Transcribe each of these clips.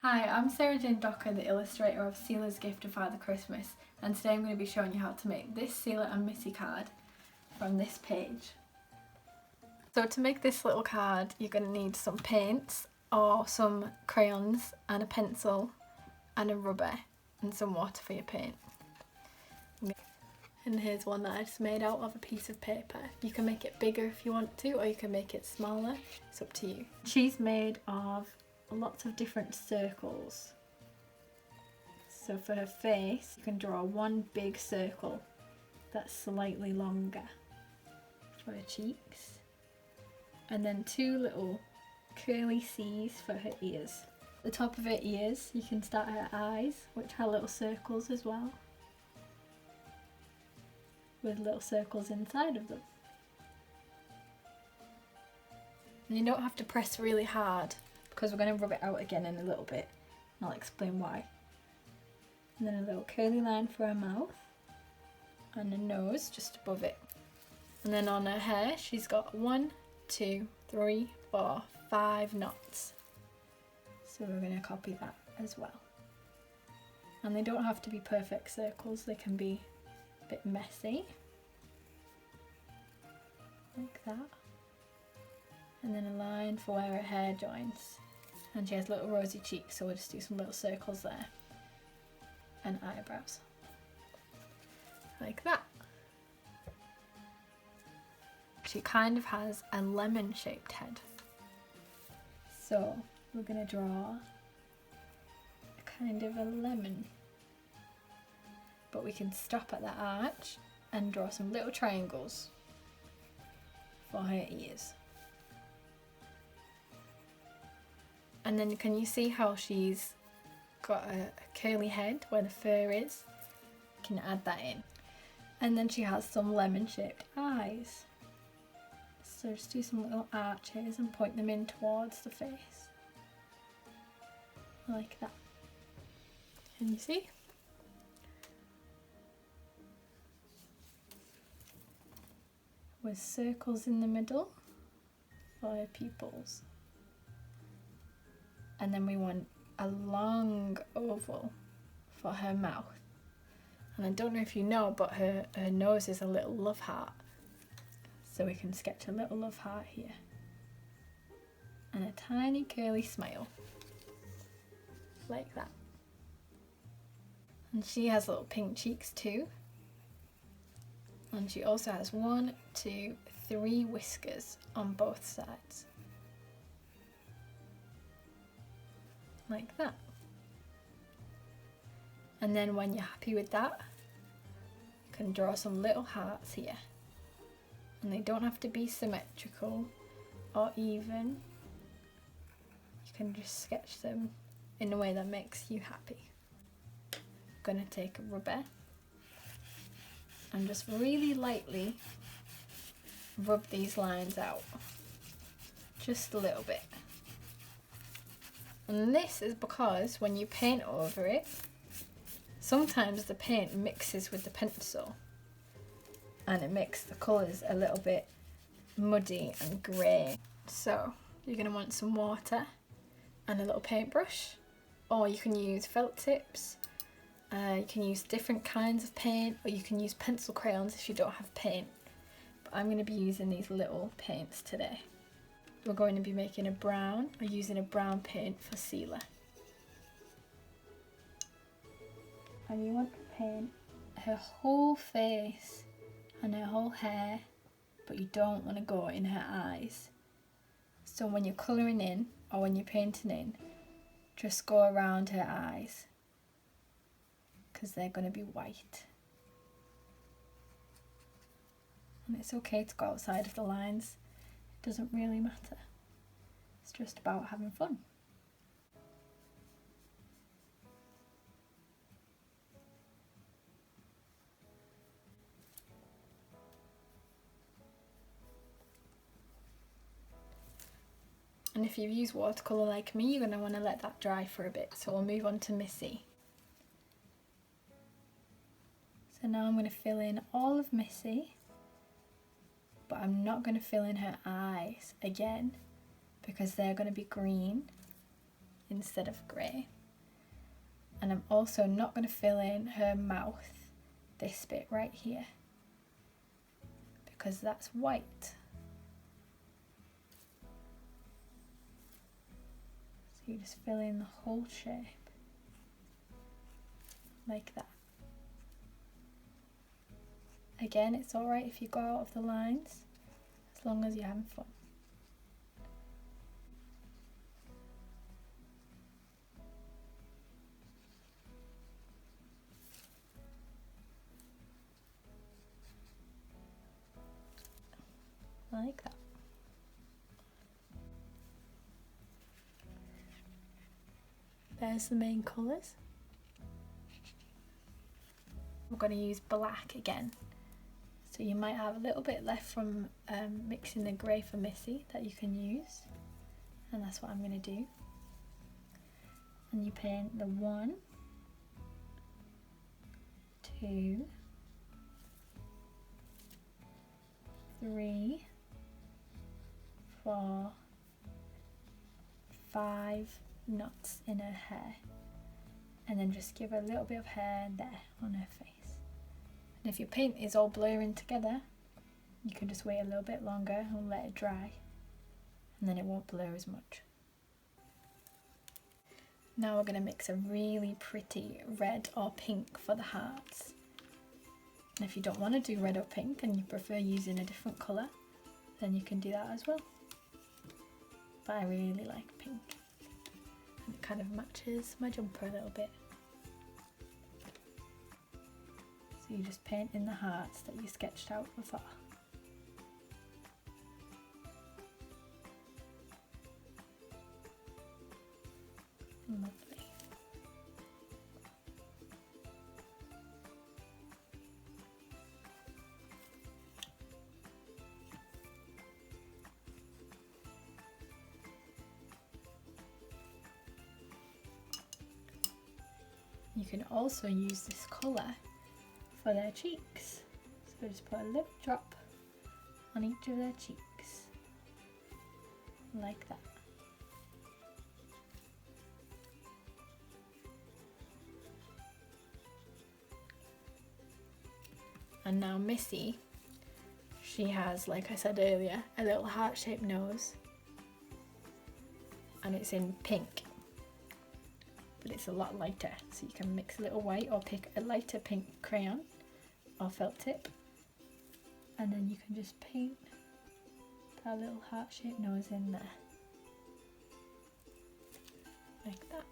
Hi, I'm Sarah Jane Docker, the illustrator of Selah's Gift of Father Christmas, and today I'm going to be showing you how to make this Selah and Missy card from this page. So to make this little card you're going to need some paints or some crayons and a pencil and a rubber and some water for your paint. And here's one that I just made out of a piece of paper. You can make it bigger if you want to, or you can make it smaller, it's up to you. She's made of lots of different circles. So for her face you can draw one big circle that's slightly longer for her cheeks, and then two little curly C's for her ears. The top of her ears you can start her eyes, which have little circles as well, with little circles inside of them. And you don't have to press really hard because we're going to rub it out again in a little bit, and I'll explain why. And then a little curly line for her mouth and a nose just above it. And then on her hair she's got 1, 2, 3, 4, 5 knots. So we're going to copy that as well. And they don't have to be perfect circles, they can be a bit messy. Like that. And then a line for where her hair joins. And she has little rosy cheeks, so we'll just do some little circles there. And eyebrows. Like that. She kind of has a lemon shaped head. So we're going to draw a kind of a lemon. But we can stop at the arch and draw some little triangles for her ears. And then can you see how she's got a curly head where the fur is? You can add that in. And then she has some lemon shaped eyes. So just do some little arches and point them in towards the face. Like that. Can you see? With circles in the middle for her pupils. And then we want a long oval for her mouth. And I don't know if you know, but her nose is a little love heart. So we can sketch a little love heart here. And a tiny curly smile. Like that. And she has little pink cheeks too. And she also has 1, 2, 3 whiskers on both sides. Like that. And then when you're happy with that, you can draw some little hearts here. And they don't have to be symmetrical or even. You can just sketch them in a way that makes you happy. I'm going to take a rubber and just really lightly rub these lines out. Just a little bit. And this is because when you paint over it, sometimes the paint mixes with the pencil and it makes the colours a little bit muddy and grey. So you're going to want some water and a little paintbrush, or you can use felt tips, you can use different kinds of paint, or you can use pencil crayons if you don't have paint. But I'm going to be using these little paints today. We're going to be making a brown, or using a brown paint for Selah. And you want to paint her whole face and her whole hair, but you don't want to go in her eyes. So when you're colouring in, or when you're painting in, just go around her eyes, because they're going to be white. And it's okay to go outside of the lines. It doesn't really matter. It's just about having fun. And if you've used watercolour like me, you're going to want to let that dry for a bit. So we'll move on to Missy. So now I'm going to fill in all of Missy, but I'm not going to fill in her eyes again because they're going to be green instead of grey. And I'm also not going to fill in her mouth, this bit right here, because that's white. So you just fill in the whole shape, like that. Again, it's alright if you go out of the lines, as long as you're having fun. Like that. There's the main colours. We're going to use black again. So you might have a little bit left from mixing the grey for Missy that you can use. And that's what I'm going to do. And you paint the 1, 2, 3, 4, 5 knots in her hair, and then just give her a little bit of hair there on her face. And if your paint is all blurring together, you can just wait a little bit longer and let it dry, and then it won't blur as much. Now we're going to mix a really pretty red or pink for the hearts. And if you don't want to do red or pink and you prefer using a different colour, then you can do that as well. But I really like pink. And it kind of matches my jumper a little bit. So you just paint in the hearts that you sketched out before. Lovely. You can also use this colour for their cheeks. So just put a little drop on each of their cheeks, like that. And now Missy, she has, like I said earlier, a little heart-shaped nose, and it's in pink, but it's a lot lighter, so you can mix a little white or pick a lighter pink crayon or felt tip, and then you can just paint that little heart-shaped nose in there, like that.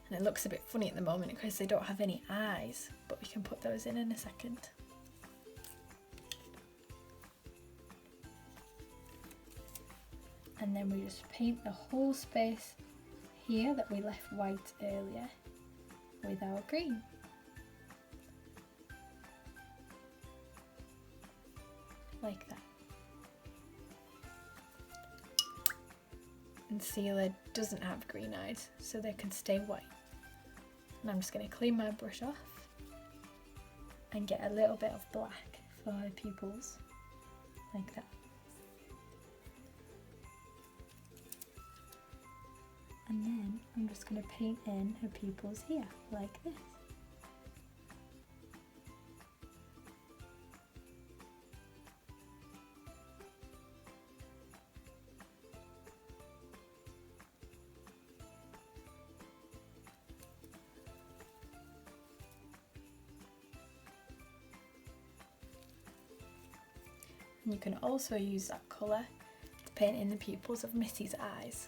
And it looks a bit funny at the moment because they don't have any eyes, but we can put those in a second. And then we just paint the whole space here that we left white earlier with our green. Like that. And Selah doesn't have green eyes, so they can stay white. And I'm just going to clean my brush off and get a little bit of black for her pupils, like that. And then I'm just going to paint in her pupils here, like this. And you can also use that colour to paint in the pupils of Missy's eyes.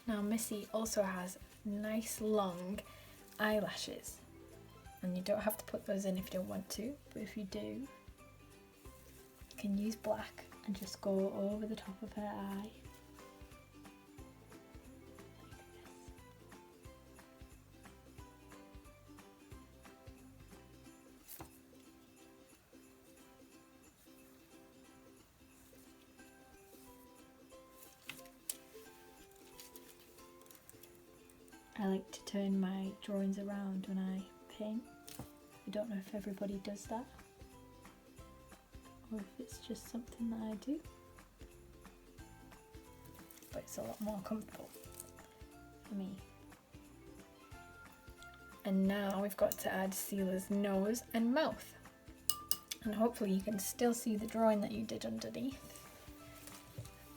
Now Missy also has nice long eyelashes, and you don't have to put those in if you don't want to, but if you do, you can use black and just go over the top of her eye. I like to turn my drawings around when I paint. I don't know if everybody does that, or if it's just something that I do, but it's a lot more comfortable for me. And now we've got to add Selah's nose and mouth. And hopefully you can still see the drawing that you did underneath.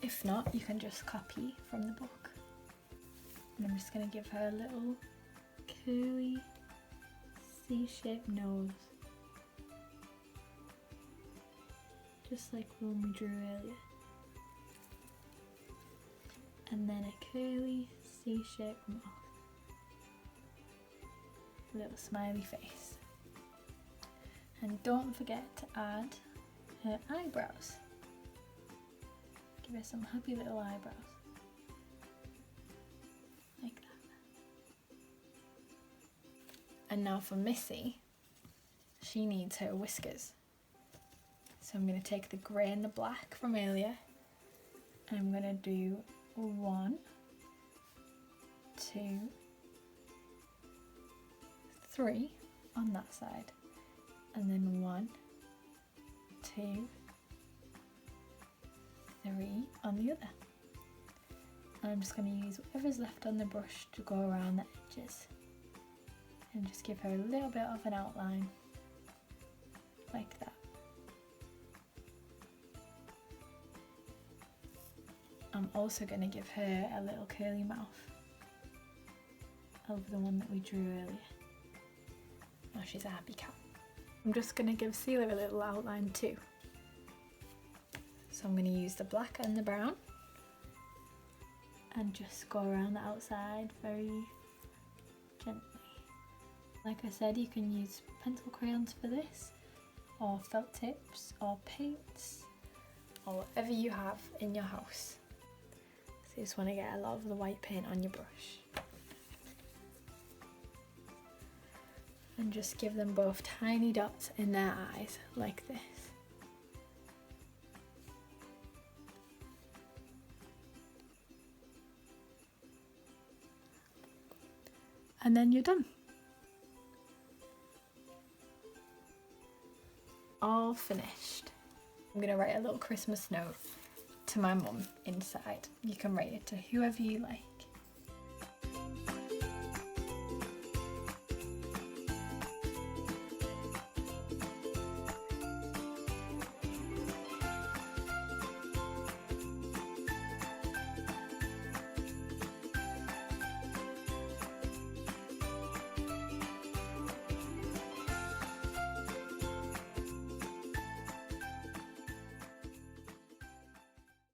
If not, you can just copy from the book. And I'm just going to give her a little curly C-shaped nose. Just like the one we drew earlier. And then a curly C-shaped mouth. A little smiley face. And don't forget to add her eyebrows. Give her some happy little eyebrows. Like that. And now for Missy, she needs her whiskers. So I'm going to take the grey and the black from earlier, and I'm going to do 1, 2, 3 on that side, and then 1, 2, 3 on the other. And I'm just going to use whatever's left on the brush to go around the edges and just give her a little bit of an outline like that. I'm also going to give her a little curly mouth over the one that we drew earlier. Oh, she's a happy cat. I'm just going to give Selah a little outline too. So I'm going to use the black and the brown and just go around the outside very gently. Like I said, you can use pencil crayons for this, or felt tips, or paints, or whatever you have in your house. So you just want to get a lot of the white paint on your brush. And just give them both tiny dots in their eyes, like this. And then you're done. All finished. I'm going to write a little Christmas note to my mum inside. You can write it to whoever you like.